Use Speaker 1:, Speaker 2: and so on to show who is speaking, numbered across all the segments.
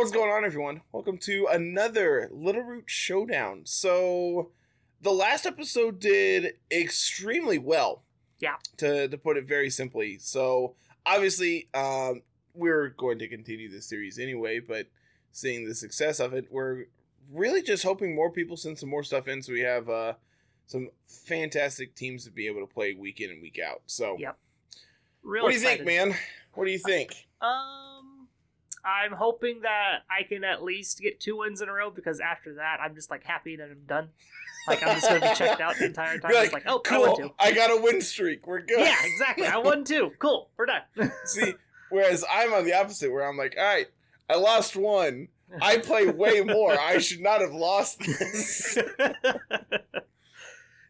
Speaker 1: What's going on, everyone? Welcome to another Littleroot Showdown. So, the last episode did extremely well.
Speaker 2: Yeah.
Speaker 1: To put it very simply. So, obviously, we're going to continue this series anyway, but seeing the success of it, we're really just hoping more people send some more stuff in so we have some fantastic teams to be able to play week in and week out. So,
Speaker 2: Yep.
Speaker 1: What do you think, man? What do you think?
Speaker 2: I'm hoping that I can at least get 2 wins in a row, because after that, I'm just happy that I'm done. I'm just going to be checked out the entire time.
Speaker 1: You're
Speaker 2: It's oh,
Speaker 1: cool,
Speaker 2: I won 2.
Speaker 1: I got a win streak. We're good.
Speaker 2: Yeah, exactly. I won 2. Cool. We're done.
Speaker 1: See, whereas I'm on the opposite, where I'm all right, I lost 1. I play way more. I should not have lost this.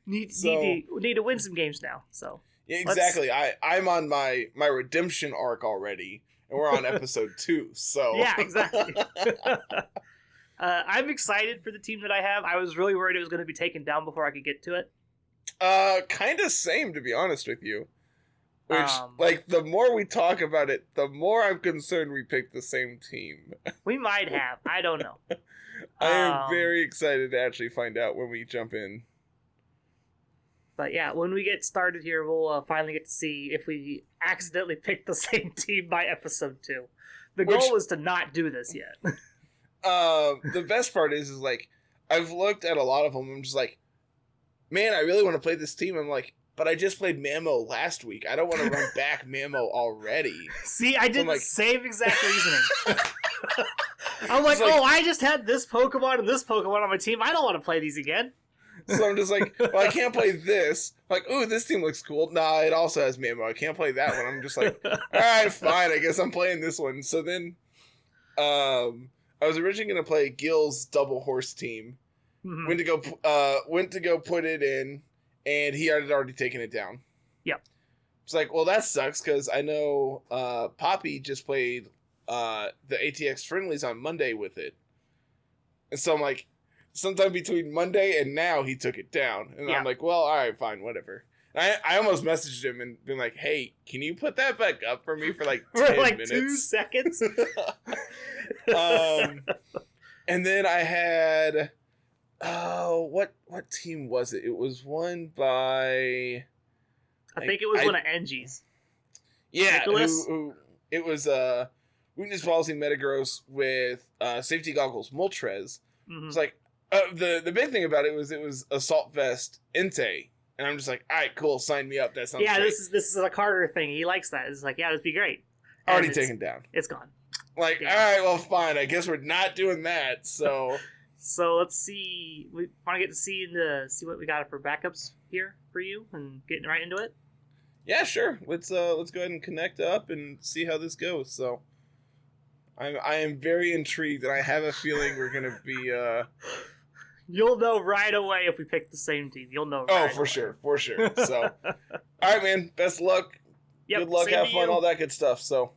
Speaker 2: need to win some games now. So
Speaker 1: yeah, exactly. I'm on my redemption arc already, and we're on episode 2. So
Speaker 2: yeah, exactly. I'm excited for the team that I have. I was really worried it was going to be taken down before I could get to it.
Speaker 1: Kind of same, to be honest with you. Which, the more we talk about it, the more I'm concerned we picked the same team.
Speaker 2: We might have. I don't know.
Speaker 1: I am very excited to actually find out when we jump in.
Speaker 2: But yeah, when we get started here, we'll finally get to see if we accidentally picked the same team by episode 2. The goal was to not do this yet.
Speaker 1: The best part is I've looked at a lot of them. I'm just man, I really want to play this team. I'm but I just played Mammo last week. I don't want to run back Mammo already.
Speaker 2: See, I did the same exact reasoning. I'm I just had this Pokemon and this Pokemon on my team. I don't want to play these again.
Speaker 1: So I'm just well, I can't play this. Ooh, this team looks cool. Nah, it also has Mammo. I can't play that one. I'm just all right, fine. I guess I'm playing this one. So then, I was originally going to play Gil's double horse team. Mm-hmm. Went to go put it in, and he had already taken it down.
Speaker 2: Yep.
Speaker 1: It's well, that sucks, because I know Poppy just played the ATX friendlies on Monday with it. And so I'm sometime between Monday and now, he took it down. And I'm well, all right, fine, whatever. And I almost messaged him and been hey, can you put that back up for me for 10 minutes?
Speaker 2: 2 seconds?
Speaker 1: And then I had... what team was it? It was won by...
Speaker 2: I think it was one of Angie's.
Speaker 1: Yeah, who it was Weakness Policy Metagross with Safety Goggles Moltres. Mm-hmm. It's the big thing about it was Assault Vest Entei. And I'm just all right, cool, sign me up. That sounds great.
Speaker 2: This is a Carter thing. He likes that. It's that'd be great.
Speaker 1: Already taken down.
Speaker 2: It's gone.
Speaker 1: All right, well, fine. I guess we're not doing that, so...
Speaker 2: So let's see. We want to get to see what we got for backups here for you and getting right into it.
Speaker 1: Yeah, sure. Let's go ahead and connect up and see how this goes. So, I am very intrigued, and I have a feeling we're gonna be.
Speaker 2: You'll know right away if we pick the same team. You'll know. Right away.
Speaker 1: For sure. So, all right, man. Best luck.
Speaker 2: Yep,
Speaker 1: good luck. Have fun. All that good stuff. So,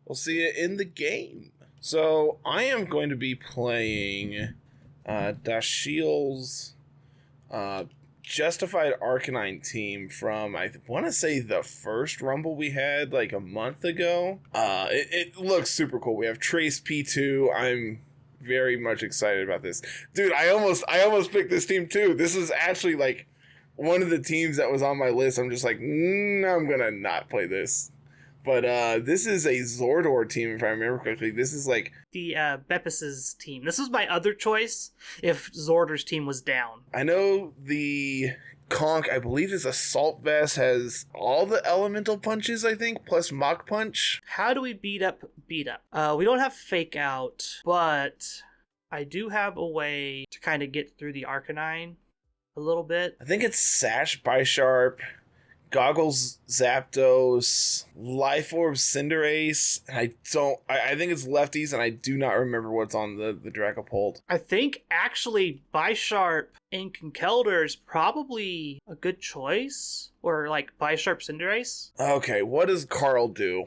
Speaker 1: we'll see you in the game. So, I am going to be playing. Dashiel's Justified Arcanine team from, I want to say, the first Rumble we had a month ago. It looks super cool. We have Trace P2. I'm very much excited about this. Dude, I almost picked this team too. This is actually one of the teams that was on my list. I'm just I'm gonna not play this. But this is a Zordor team, if I remember correctly. This is the
Speaker 2: Beppis' team. This was my other choice if Zordor's team was down.
Speaker 1: I know the Conch, I believe his Assault Vest has all the elemental punches, I think, plus Mach Punch.
Speaker 2: How do we beat up? We don't have Fake Out, but I do have a way to kind of get through the Arcanine a little bit.
Speaker 1: I think it's Sash Bisharp, Goggles Zapdos, Life Orb Cinderace, and I think it's lefties, and I do not remember what's on the Dragapult.
Speaker 2: I think actually Bisharp and Conkeldurr is probably a good choice, or Bisharp Cinderace.
Speaker 1: Okay, what does Carl do?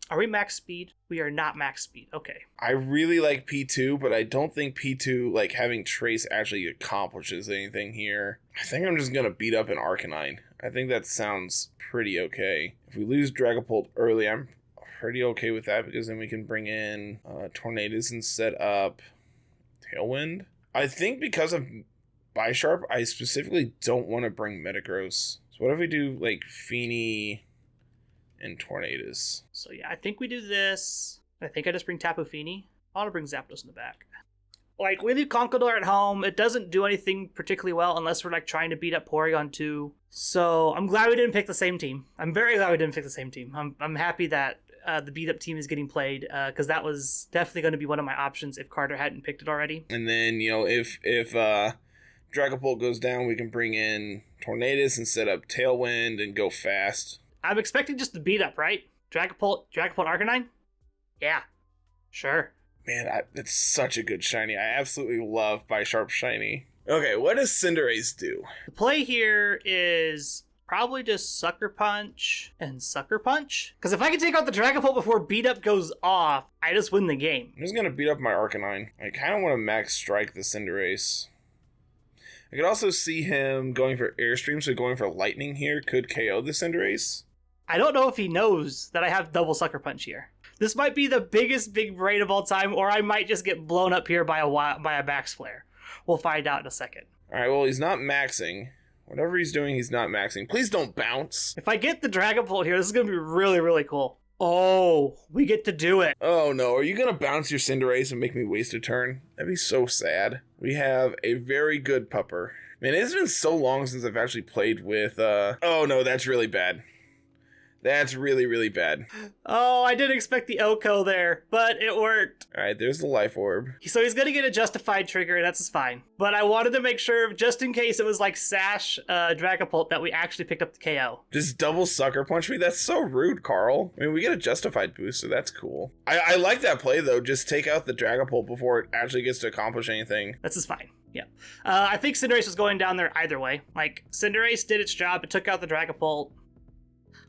Speaker 2: Are we max speed? We are not max speed. Okay.
Speaker 1: I really like P2, but I don't think P2, having Trace actually accomplishes anything here. I think I'm just going to beat up an Arcanine. I think that sounds pretty okay. If we lose Dragapult early, I'm pretty okay with that because then we can bring in Tornadoes and set up Tailwind. I think because of Bisharp, I specifically don't want to bring Metagross. So what if we do like Feeny and Tornadoes?
Speaker 2: So yeah, I think we do this. I think I just bring Tapu Fini. I want to bring Zapdos in the back. Like, we leave Conkeldurr at home. It doesn't do anything particularly well unless we're like trying to beat up Porygon 2. So I'm glad we didn't pick the same team. I'm very glad we didn't pick the same team. I'm happy that the beat up team is getting played because that was definitely going to be one of my options if Carter hadn't picked it already.
Speaker 1: And then, you know, if Dragapult goes down, we can bring in Tornadoes and set up Tailwind and go fast.
Speaker 2: I'm expecting just the beat up, right? Dragapult Arcanine? Yeah, sure.
Speaker 1: Man, it's such a good shiny. I absolutely love Bisharp shiny. Okay, what does Cinderace do?
Speaker 2: The play here is probably just Sucker Punch and Sucker Punch. Because if I can take out the Dragapult before beat up goes off, I just win the game.
Speaker 1: I'm just going to beat up my Arcanine. I kind of want to max strike the Cinderace. I could also see him going for Airstream, so going for Lightning here could KO the Cinderace.
Speaker 2: I don't know if he knows that I have double Sucker Punch here. This might be the biggest big brain of all time, or I might just get blown up here by a Max Flare. We'll find out in a second.
Speaker 1: Alright, well, he's not maxing. Whatever he's doing, he's not maxing. Please don't bounce.
Speaker 2: If I get the Dragapult here, this is going to be really, really cool. Oh, we get to do it.
Speaker 1: Oh no, are you going to bounce your Cinderace and make me waste a turn? That'd be so sad. We have a very good pupper. Man, it's been so long since I've actually played with, Oh no, that's really bad. That's really, really bad.
Speaker 2: Oh, I didn't expect the Oko there, but it worked.
Speaker 1: Alright, there's the Life Orb.
Speaker 2: So he's going to get a Justified trigger, and that's fine. But I wanted to make sure, just in case it was like Sash Dragapult, that we actually picked up the KO.
Speaker 1: Just double Sucker Punch me? That's so rude, Carl. I mean, we get a Justified boost, so that's cool. I like that play, though. Just take out the Dragapult before it actually gets to accomplish anything.
Speaker 2: This is fine. Yeah. I think Cinderace was going down there either way. Like, Cinderace did its job. It took out the Dragapult.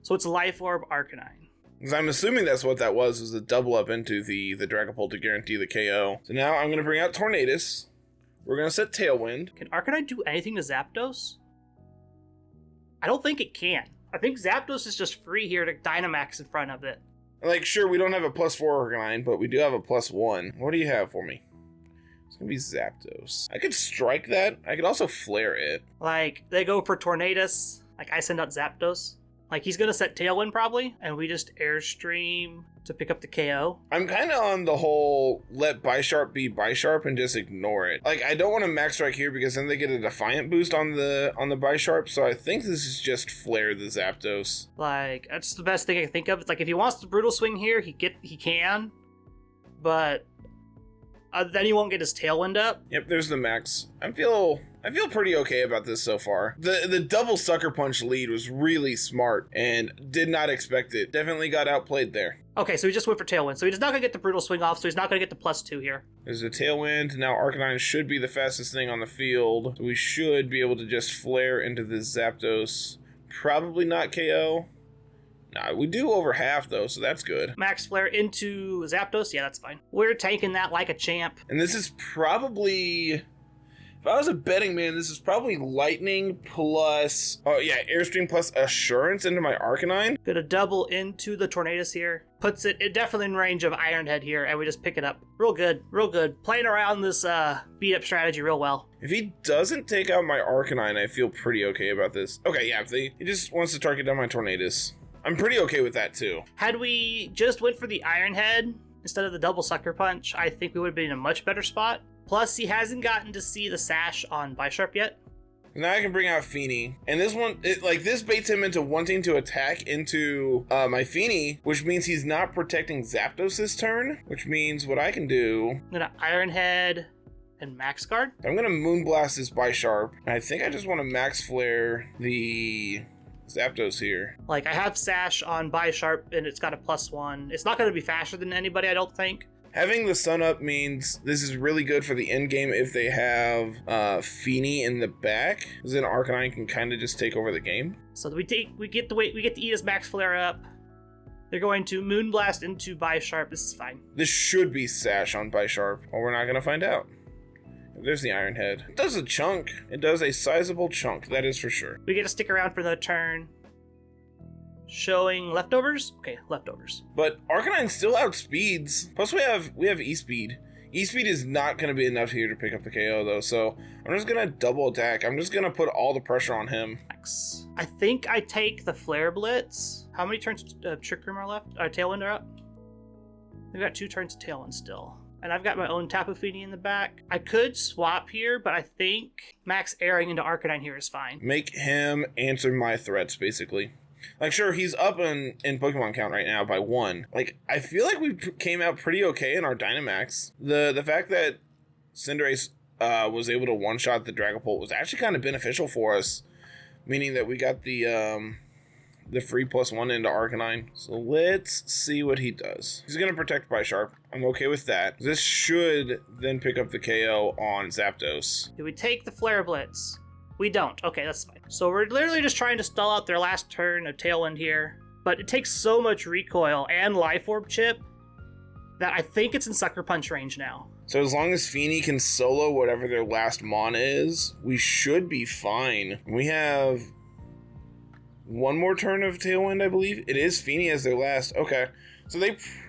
Speaker 2: So it's Life Orb Arcanine.
Speaker 1: Because I'm assuming that's what that was a double up into the Dragapult to guarantee the KO. So now I'm going to bring out Tornadoes. We're going to set Tailwind.
Speaker 2: Can Arcanine do anything to Zapdos? I don't think it can. I think Zapdos is just free here to Dynamax in front of it.
Speaker 1: Like, sure, we don't have a +4 Arcanine, but we do have a +1. What do you have for me? It's going to be Zapdos. I could strike that. I could also flare it.
Speaker 2: Like, they go for Tornadoes. Like, I send out Zapdos. Like, he's going to set Tailwind, probably, and we just Airstream to pick up the KO.
Speaker 1: I'm kind of on the whole let Bisharp be Bisharp and just ignore it. Like, I don't want to Max Strike here because then they get a Defiant boost on the Bisharp, so I think this is just Flare the Zapdos.
Speaker 2: Like, that's the best thing I can think of. It's like, if he wants to Brutal Swing here, he can, but then he won't get his Tailwind up.
Speaker 1: Yep, there's the max. I feel pretty okay about this so far. The double Sucker Punch lead was really smart and did not expect it. Definitely got outplayed there.
Speaker 2: Okay, so he just went for Tailwind. So he's not going to get the Brutal Swing off, so he's not going to get the +2 here.
Speaker 1: There's a Tailwind. Now Arcanine should be the fastest thing on the field. So we should be able to just flare into the Zapdos. Probably not KO. Nah, we do over half, though, so that's good.
Speaker 2: Max Flare into Zapdos? Yeah, that's fine. We're taking that like a champ.
Speaker 1: And this is probably... If I was a betting man, this is probably Lightning plus... Oh, yeah, Airstream plus Assurance into my Arcanine.
Speaker 2: Gonna double into the Tornadoes here. Puts it definitely in range of Iron Head here, and we just pick it up. Real good, real good. Playing around this beat-up strategy real well.
Speaker 1: If he doesn't take out my Arcanine, I feel pretty okay about this. Okay, yeah, if he just wants to target down my Tornadoes. I'm pretty okay with that, too.
Speaker 2: Had we just went for the Iron Head instead of the double Sucker Punch, I think we would have been in a much better spot. Plus, he hasn't gotten to see the Sash on Bisharp yet.
Speaker 1: Now I can bring out Feeny. And this one, this baits him into wanting to attack into my Feeny, which means he's not protecting Zapdos this turn, which means what I can do...
Speaker 2: I'm gonna Iron Head and Max Guard.
Speaker 1: I'm gonna Moonblast this Bisharp, and I think I just want to Max Flare the... Zapdos here.
Speaker 2: Like, I have Sash on Bisharp, and it's got a +1. It's not going to be faster than anybody, I don't think.
Speaker 1: Having the Sun Up means this is really good for the end game if they have Feeny in the back, because then Arcanine can kind of just take over the game.
Speaker 2: So we get to eat his Max Flare up. They're going to Moonblast into Bisharp. This is fine.
Speaker 1: This should be Sash on Bisharp, or we're not going to find out. There's the Iron Head. It does a chunk. It does a sizable chunk, that is for sure.
Speaker 2: We get to stick around for the turn. Showing leftovers? Okay, leftovers.
Speaker 1: But Arcanine still outspeeds. Plus we have E-Speed. E-Speed is not going to be enough here to pick up the KO though, so I'm just going to double attack. I'm just going to put all the pressure on him.
Speaker 2: X. I think I take the Flare Blitz. How many turns Trick Room are left? Tailwind are up? We've got 2 turns of Tailwind still. And I've got my own Tapu Fini in the back. I could swap here, but I think max airing into Arcanine here is fine.
Speaker 1: Make him answer my threats, basically. Like, sure, he's up in Pokemon count right now by 1. Like, I feel like we came out pretty okay in our Dynamax. The fact that Cinderace was able to one-shot the Dragapult was actually kind of beneficial for us, meaning that we got the free +1 into Arcanine. So let's see what he does. He's going to protect Bisharp. I'm okay with that. This should then pick up the KO on Zapdos.
Speaker 2: Do we take the Flare Blitz? We don't. Okay, that's fine. So we're literally just trying to stall out their last turn of Tailwind here. But it takes so much recoil and Life Orb chip that I think it's in Sucker Punch range now.
Speaker 1: So as long as Fini can solo whatever their last mon is, we should be fine. We have 1 more turn of Tailwind, I believe. It is Fini as their last. Okay. So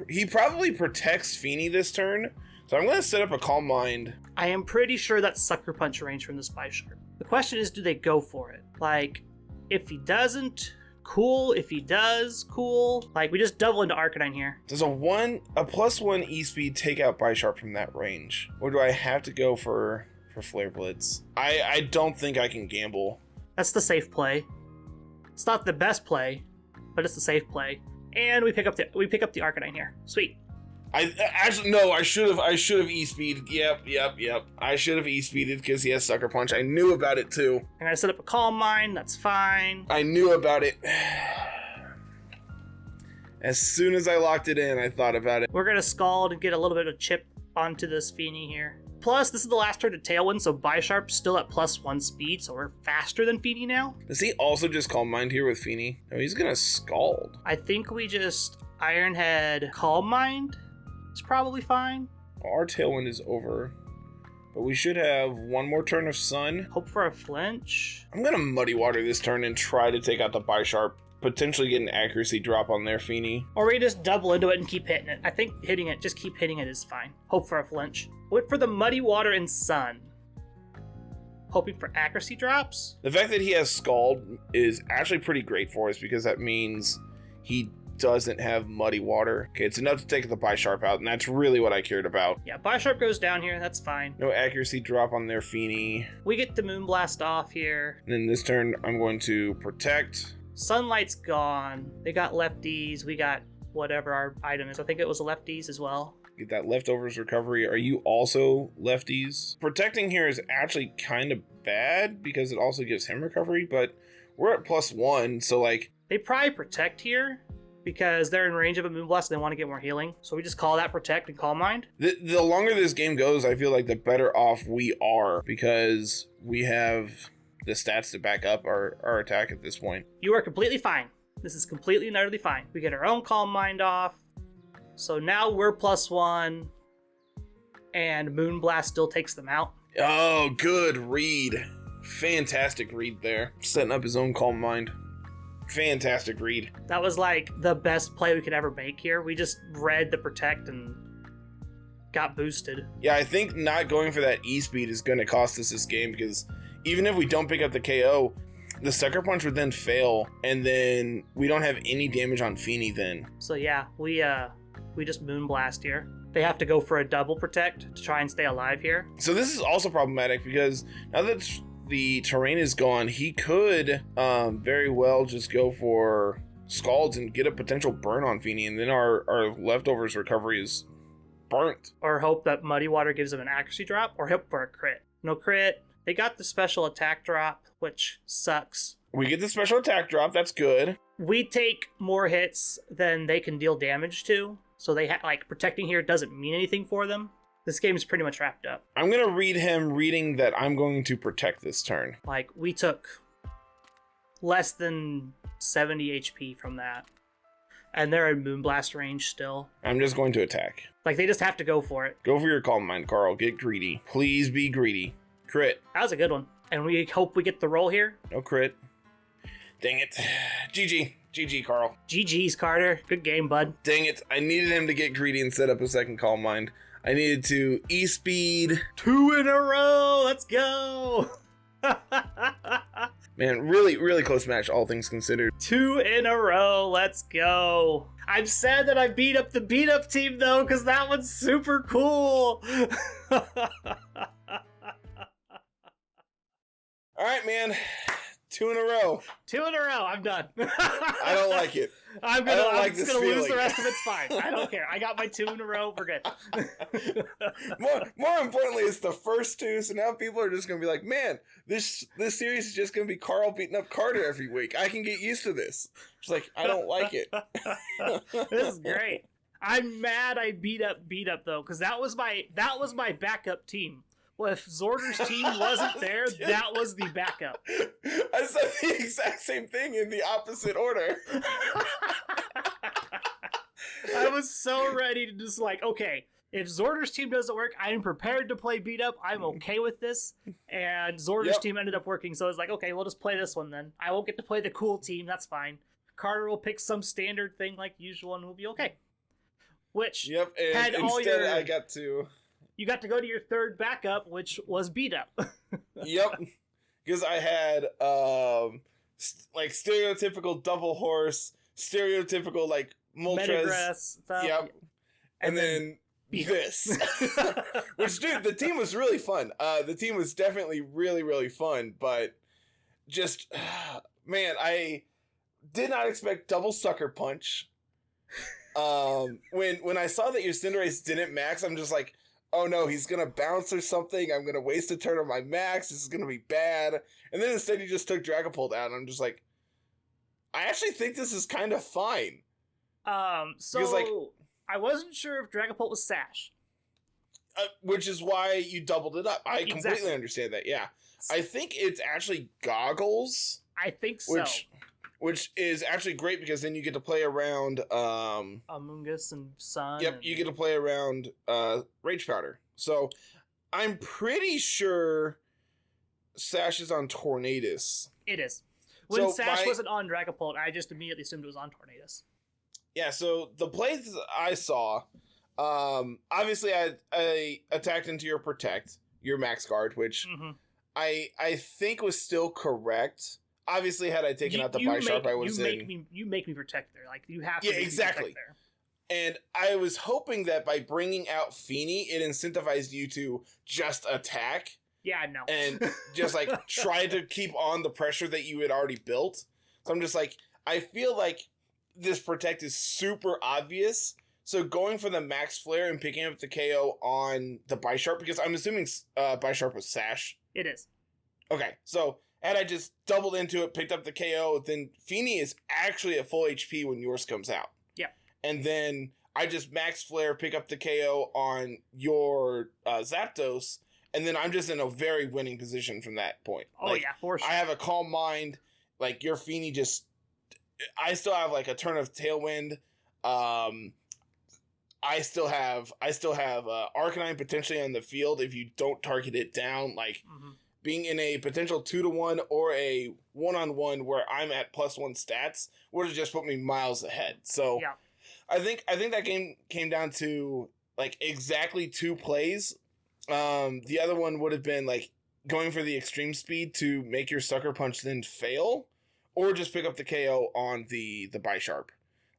Speaker 1: he probably protects Fini this turn. So I'm going to set up a Calm Mind.
Speaker 2: I am pretty sure that's Sucker Punch range from this Bisharp. The question is, do they go for it? Like, if he doesn't, cool. If he does, cool. Like, we just double into Arcanine here.
Speaker 1: Does a +1 E-Speed take out Bisharp from that range? Or do I have to go for Flare Blitz? I don't think I can gamble.
Speaker 2: That's the safe play. It's not the best play, but it's the safe play. And we pick up the Arcanine here. Sweet.
Speaker 1: I should have E-Speed. Yep. I should have E-Speeded because he has Sucker Punch. I knew about it too.
Speaker 2: I'm gonna set up a Calm Mind, that's fine.
Speaker 1: I knew about it. As soon as I locked it in, I thought about it.
Speaker 2: We're gonna Scald and get a little bit of chip onto this Fini here. Plus, this is the last turn to Tailwind, so Bisharp's still at +1 speed, so we're faster than Fini now.
Speaker 1: Does he also just Calm Mind here with Fini? No, he's gonna Scald.
Speaker 2: I think we just Iron Head Calm Mind. It's probably fine.
Speaker 1: Our Tailwind is over, but we should have 1 more turn of Sun.
Speaker 2: Hope for a flinch.
Speaker 1: I'm gonna Muddy Water this turn and try to take out the Bisharp, potentially get an accuracy drop on their Fini.
Speaker 2: Or we just double into it and keep hitting it. I think just keep hitting it is fine. Hope for a flinch. Wait for the Muddy Water and Sun. Hoping for accuracy drops.
Speaker 1: The fact that he has Scald is actually pretty great for us because that means he doesn't have Muddy Water. Okay, it's enough to take the Bisharp out, and that's really what I cared about.
Speaker 2: Yeah, Bisharp goes down here, that's fine.
Speaker 1: No accuracy drop on their Fini.
Speaker 2: We get the Moonblast off here.
Speaker 1: And then this turn, I'm going to Protect.
Speaker 2: Sunlight's gone. They got lefties, we got whatever our item is. I think it was a lefties as well.
Speaker 1: Get that Leftovers recovery. Are you also lefties? Protecting here is actually kind of bad because it also gives him recovery, but we're at +1, so like...
Speaker 2: They probably Protect here because they're in range of a Moonblast and they want to get more healing. So we just call that Protect and Calm Mind.
Speaker 1: The longer this game goes, I feel like the better off we are because we have the stats to back up our attack at this point.
Speaker 2: You are completely fine. This is completely and utterly fine. We get our own Calm Mind off. So now we're +1 and Moonblast still takes them out.
Speaker 1: Oh, good read. Fantastic read there. Setting up his own Calm Mind. Fantastic read.
Speaker 2: That was like the best play we could ever make here. We just read the Protect and got boosted.
Speaker 1: Yeah, I think not going for that E-Speed is going to cost us this game because even if we don't pick up the KO, the Sucker Punch would then fail and then we don't have any damage on Fini then.
Speaker 2: So yeah, we just Moonblast here. They have to go for a double Protect to try and stay alive here.
Speaker 1: So this is also problematic because now that the terrain is gone, he could very well just go for Scalds and get a potential burn on Fini, and then our Leftovers recovery is burnt.
Speaker 2: Or hope that Muddy Water gives him an accuracy drop, or hope for a crit. No crit. They got the special attack drop, which sucks.
Speaker 1: We get the special attack drop, that's good.
Speaker 2: We take more hits than they can deal damage to, so they like protecting here doesn't mean anything for them. This game is pretty much wrapped up.
Speaker 1: I'm going to read him reading that I'm going to protect this turn.
Speaker 2: Like, we took less than 70 HP from that. And they're in Moonblast range still.
Speaker 1: I'm just going to attack.
Speaker 2: Like, they just have to go for it.
Speaker 1: Go for your Calm Mind, Carl. Get greedy. Please be greedy. Crit.
Speaker 2: That was a good one. And we hope we get the roll here.
Speaker 1: No crit. Dang it. GG. GG, Carl.
Speaker 2: GG's, Carter. Good game, bud.
Speaker 1: Dang it. I needed him to get greedy and set up a second Calm Mind. I needed to E-Speed.
Speaker 2: 2 in a row. Let's go.
Speaker 1: Man, really, really close match, all things considered.
Speaker 2: 2 in a row. Let's go. I'm sad that I beat up the beat up team, though, because that one's super cool.
Speaker 1: All right, man. 2 in a row.
Speaker 2: 2 in a row. I'm done.
Speaker 1: I don't like it.
Speaker 2: I'm just gonna lose the rest of it. It's fine. I don't care. I got my 2 in a row. We're good.
Speaker 1: more importantly, it's the first 2, so now people are just gonna be like, man, this series is just gonna be Carl beating up Carter every week. I can get used to this. It's like, I don't like it.
Speaker 2: This is great. I'm mad I beat up though, because that was my backup team. Well, if Zorder's team wasn't there, that was the backup.
Speaker 1: I said the exact same thing in the opposite order.
Speaker 2: I was so ready to just like, okay, if Zorder's team doesn't work, I am prepared to play beat up. I'm okay with this. And Zorder's team ended up working, so I was like, okay, we'll just play this one then. I won't get to play the cool team, that's fine. Carter will pick some standard thing like usual and we'll be okay. Which
Speaker 1: and
Speaker 2: had all
Speaker 1: instead
Speaker 2: your...
Speaker 1: I got to...
Speaker 2: You got to go to your third backup, which was beat up.
Speaker 1: Yep, because I had like stereotypical double horse, stereotypical like Moltres. Yep, and then this. Which, dude, the team was really fun. The team was definitely really, really fun, but just man, did not expect double sucker punch. When I saw that your Cinderace didn't max, I'm just like, oh no, he's gonna bounce or something. I'm gonna waste a turn on my max. This is gonna be bad. And then instead, he just took Dragapult out. And I'm just like, I actually think this is kind of fine.
Speaker 2: So like, I wasn't sure if Dragapult was Sash.
Speaker 1: Which is why you doubled it up. I completely understand that. Yeah, I think it's actually Goggles.
Speaker 2: I think so.
Speaker 1: Which is actually great because then you get to play around
Speaker 2: Amoonguss and Sun.
Speaker 1: Yep, you get to play around Rage Powder. So I'm pretty sure Sash is on Tornadus.
Speaker 2: It is. When Sash wasn't on Dragapult, I just immediately assumed it was on Tornadus.
Speaker 1: Yeah, so the plays I saw, obviously I attacked into your Protect, your Max Guard, which I think was still correct. Obviously, had I taken out the Bisharp, I was in...
Speaker 2: You make me Protect there. Like, you have to
Speaker 1: make me Protect there. And I was hoping that by bringing out Feeny, it incentivized you to just attack.
Speaker 2: Yeah, no.
Speaker 1: And just, like, try to keep on the pressure that you had already built. So I'm just like, I feel like this Protect is super obvious. So going for the Max Flare and picking up the KO on the Bisharp, because I'm assuming Bisharp was Sash.
Speaker 2: It is.
Speaker 1: Okay, so... Had I just doubled into it, picked up the KO, then Feeny is actually at full HP when yours comes out.
Speaker 2: Yeah.
Speaker 1: And then I just Max Flare, pick up the KO on your Zapdos, and then I'm just in a very winning position from that point.
Speaker 2: Oh, yeah, for sure.
Speaker 1: I have a calm mind. Like, your Feeny just... I still have, like, a turn of Tailwind. I still have Arcanine potentially on the field if you don't target it down, like... Being in a potential 2-to-1 or a 1-on-1 where I'm at +1 stats would have just put me miles ahead. So
Speaker 2: yeah.
Speaker 1: I think that game came down to like exactly 2 plays. The other one would have been like going for the extreme speed to make your Sucker Punch then fail, or just pick up the KO on the Bisharp.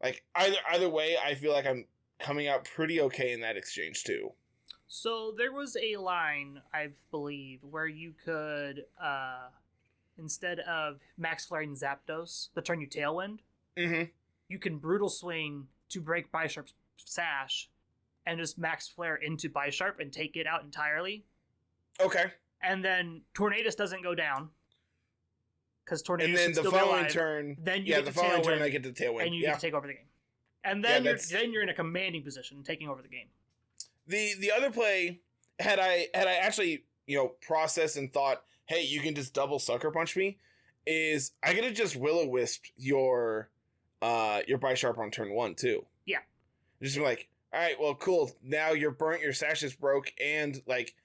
Speaker 1: Like either way, I feel like I'm coming out pretty okay in that exchange too.
Speaker 2: So there was a line, I believe, where you could, instead of Max Flaring Zapdos, the turn you Tailwind, you can Brutal Swing to break Bisharp's Sash, and just Max Flare into Bisharp and take it out entirely.
Speaker 1: Okay.
Speaker 2: And then Tornadus doesn't go down, because Tornadus
Speaker 1: and then
Speaker 2: is
Speaker 1: the
Speaker 2: still
Speaker 1: following
Speaker 2: alive.
Speaker 1: turn,
Speaker 2: then you get
Speaker 1: the
Speaker 2: the
Speaker 1: following
Speaker 2: Tailwind,
Speaker 1: turn I get the Tailwind,
Speaker 2: and you get to take over the game. And then you're in a commanding position, taking over the game.
Speaker 1: The other play, had I actually, processed and thought, hey, you can just double Sucker Punch me, is I could have just Will-O-Wisp your Bisharp on turn 1 too.
Speaker 2: Yeah.
Speaker 1: Just be like, all right, well, cool. Now you're burnt, your Sash is broke, and like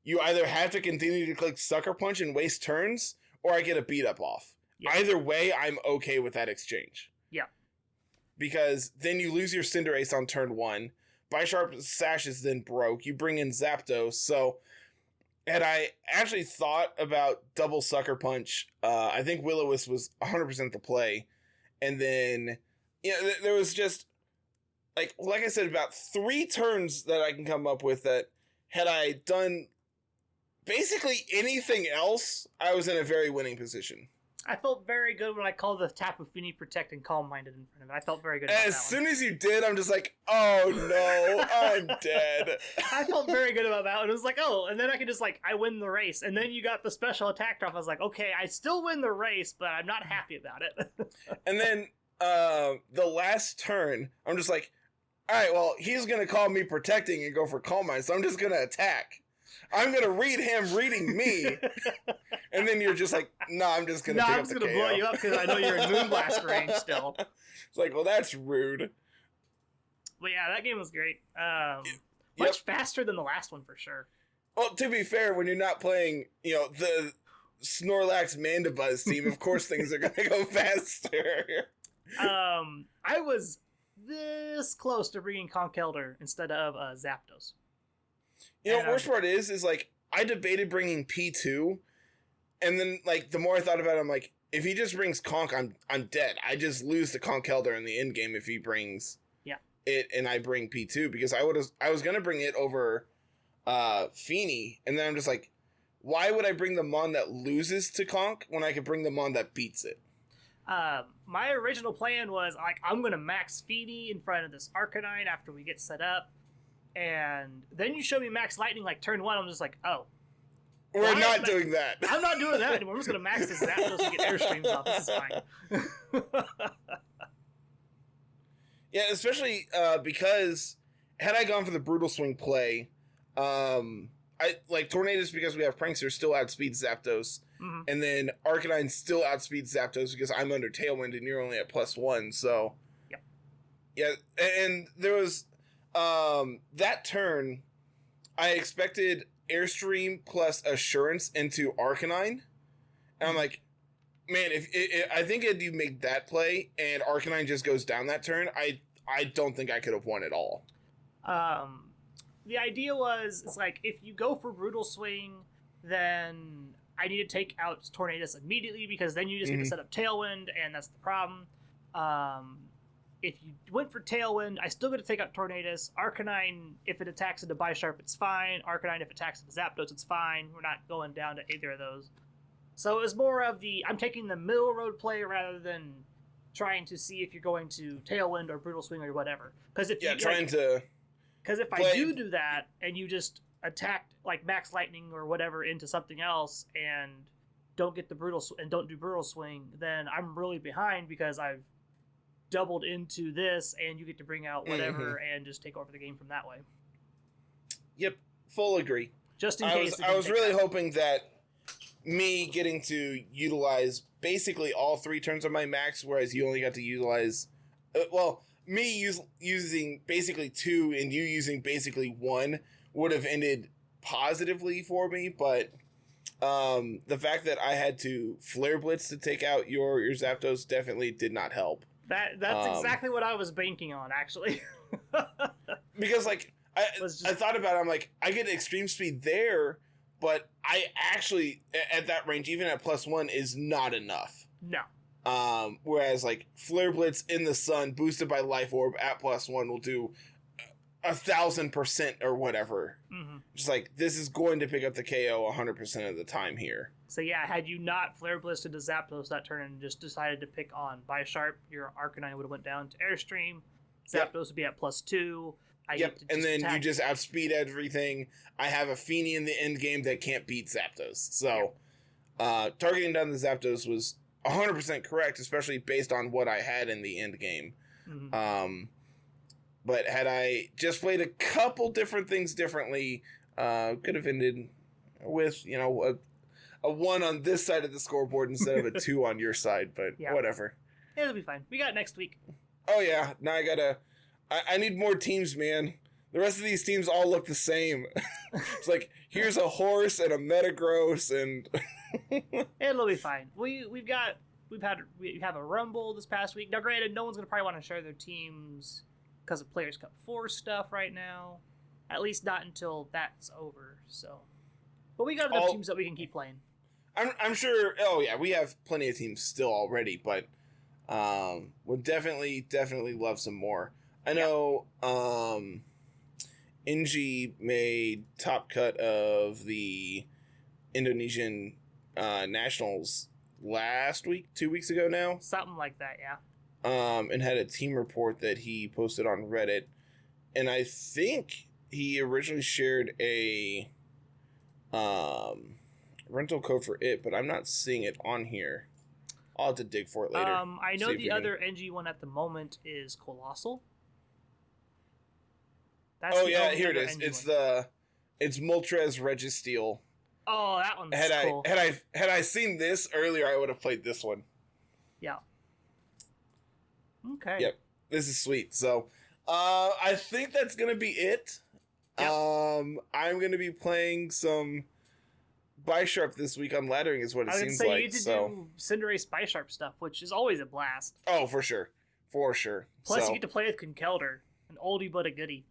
Speaker 1: you either have to continue to click Sucker Punch and waste turns, or I get a beat up off. Yeah. Either way, I'm okay with that exchange.
Speaker 2: Yeah.
Speaker 1: Because then you lose your Cinderace on turn 1. Bisharp's Sash is then broke. You bring in Zapdos. So, had I actually thought about double Sucker Punch, I think Will-O-Wisp was 100% the play. And then, there was just, like I said, about 3 turns that I can come up with that had I done basically anything else, I was in a very winning position.
Speaker 2: I felt very good when I called the Tapu Fini Protect and Calm Minded in front of it. I felt very good about that.
Speaker 1: As soon as you did, I'm just like, oh no, I'm dead.
Speaker 2: I felt very good about that one. It was like, oh, and then I could just I win the race. And then you got the special attack drop. I was like, okay, I still win the race, but I'm not happy about it.
Speaker 1: And then the last turn, I'm just like, all right, well, he's going to call me protecting and go for Calm Mind, so I'm just going to attack. I'm going to read him reading me. And then you're just like, no, I'm just going to
Speaker 2: I'm just going to blow you up because I know you're in Moonblast range still.
Speaker 1: It's like, well, that's rude.
Speaker 2: But yeah, that game was great. Much faster than the last one for sure.
Speaker 1: Well, to be fair, when you're not playing, the Snorlax Mandibuzz team, of course things are going to go faster.
Speaker 2: I was this close to bringing Conkeldurr instead of Zapdos.
Speaker 1: Worst part is I debated bringing P2, and then the more I thought about it, I'm like, if he just brings Conk, I'm dead. I just lose to Conkeldurr in the end game if he brings it and I bring P2, because I was gonna bring it over Fini, and then I'm just like, why would I bring the Mon that loses to Conk when I could bring the Mon that beats it?
Speaker 2: My original plan was I'm gonna max Fini in front of this Arcanine after we get set up. And then you show me Max Lightning turn 1. I'm just like, oh.
Speaker 1: We're not doing that.
Speaker 2: I'm not doing that anymore. I'm just going to max this Zapdos and get Airstreams off. This is fine.
Speaker 1: Yeah, especially because had I gone for the Brutal Swing play, I Tornadus, because we have Prankster, still outspeeds Zapdos. Mm-hmm. And then Arcanine still outspeeds Zapdos because I'm under Tailwind and you're only at +1. So, yeah, and there was... that turn, I expected Airstream plus Assurance into Arcanine, and I'm like, man, if I think if you make that play and Arcanine just goes down that turn, I don't think I could have won at all.
Speaker 2: The idea was, it's if you go for Brutal Swing, then I need to take out Tornadus immediately, because then you just get to set up Tailwind, and that's the problem. If you went for Tailwind, I still get to take out Tornadus. Arcanine, if it attacks into Bisharp, it's fine. Arcanine, if it attacks into Zapdos, it's fine. We're not going down to either of those. So it was more of I'm taking the middle road play rather than trying to see if you're going to Tailwind or Brutal Swing or whatever. Because if I do that and you just attack Max Lightning or whatever into something else and don't get the don't do Brutal Swing, then I'm really behind because I've doubled into this, and you get to bring out whatever and just take over the game from that way.
Speaker 1: Yep, full agree.
Speaker 2: Just in case.
Speaker 1: I was really hoping that me getting to utilize basically all 3 turns of my max, whereas you only got to utilize, using basically 2 and you using basically 1 would have ended positively for me, but the fact that I had to Flare Blitz to take out your Zapdos definitely did not help.
Speaker 2: That's exactly what I was banking on, actually.
Speaker 1: Because, I thought about it, I'm like, I get extreme speed there, but I actually, at that range, even at +1, is not enough.
Speaker 2: No.
Speaker 1: Whereas, Flare Blitz in the sun, boosted by Life Orb at +1, will do 1,000% or whatever. Mm-hmm. Just this is going to pick up the KO 100% of the time here.
Speaker 2: So yeah, had you not Flare Blitzed into Zapdos that turn and just decided to pick on Bisharp, your Arcanine would have went down to Airstream. Zapdos would be at +2.
Speaker 1: And then you just outspeed everything. I have a Fini in the end game that can't beat Zapdos. So targeting down the Zapdos was 100% correct, especially based on what I had in the end game. Mm-hmm. But had I just played a couple different things differently, could have ended with, a 1 on this side of the scoreboard instead of a 2 on your side, but whatever.
Speaker 2: It'll be fine. We got it next week.
Speaker 1: Oh, yeah. Now I need more teams, man. The rest of these teams all look the same. It's here's a horse and a Metagross and...
Speaker 2: It'll be fine. We've got we have a Rumble this past week. Now, granted, no one's gonna probably want to share their teams because of Players Cup 4 stuff right now. At least not until that's over. So, but we got enough teams that we can keep playing.
Speaker 1: I'm sure. Oh yeah, we have plenty of teams still already, but would definitely love some more. I know NG made top cut of the Indonesian nationals last week, 2 weeks ago now.
Speaker 2: Something like that, yeah.
Speaker 1: And had a team report that he posted on Reddit, and I think he originally shared a rental code for it, but I'm not seeing it on here. I'll have to dig for it later.
Speaker 2: I know the other NG one at the moment is Colossal. That's
Speaker 1: here it is. It's Moltres Registeel.
Speaker 2: Oh, that one's cool.
Speaker 1: Had I seen this earlier, I would have played this one.
Speaker 2: Yeah. Okay.
Speaker 1: Yep. This is sweet. So, I think that's gonna be it. Yep. I'm gonna be playing some Bisharp this week on laddering, is what it seems like.
Speaker 2: You get to do Cinderace Bisharp stuff, which is always a blast.
Speaker 1: Oh, for sure. Plus,
Speaker 2: you get to play with Conkeldurr, an oldie but a goodie.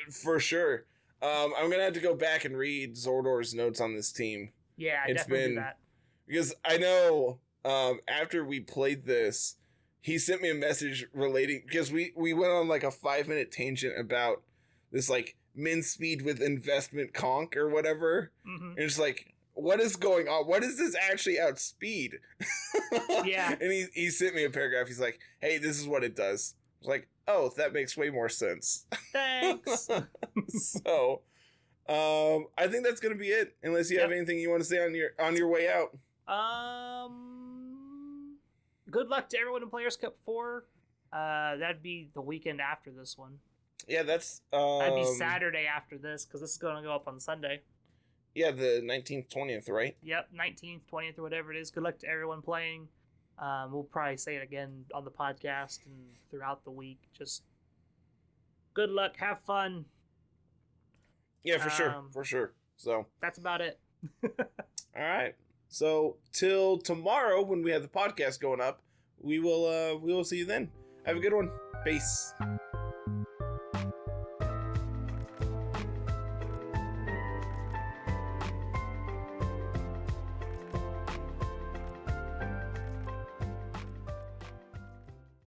Speaker 1: For sure. I'm gonna have to go back and read Zordor's notes on this team.
Speaker 2: Yeah, definitely do that.
Speaker 1: Because I know after we played this, he sent me a message relating, because we went on like a 5-minute tangent about this like min speed with investment conk or whatever. Mm-hmm. And it's like, what is going on? What is this actually outspeed?
Speaker 2: Yeah.
Speaker 1: And he sent me a paragraph. He's like, hey, this is what it does. I was like, oh, that makes way more sense.
Speaker 2: Thanks.
Speaker 1: So, I think that's gonna be it. Unless you have anything you want to say on your way out.
Speaker 2: Good luck to everyone in Players Cup 4. That'd be the weekend after this one.
Speaker 1: Yeah, that'd
Speaker 2: be Saturday after this, because this is going to go up on Sunday.
Speaker 1: Yeah, the 19th, 20th, right?
Speaker 2: Yep, 19th, 20th, or whatever it is. Good luck to everyone playing. We'll probably say it again on the podcast and throughout the week. Just good luck, have fun.
Speaker 1: Yeah, for sure. So
Speaker 2: that's about it.
Speaker 1: All right. So till tomorrow when we have the podcast going up, we will see you then. Have a good one. Peace.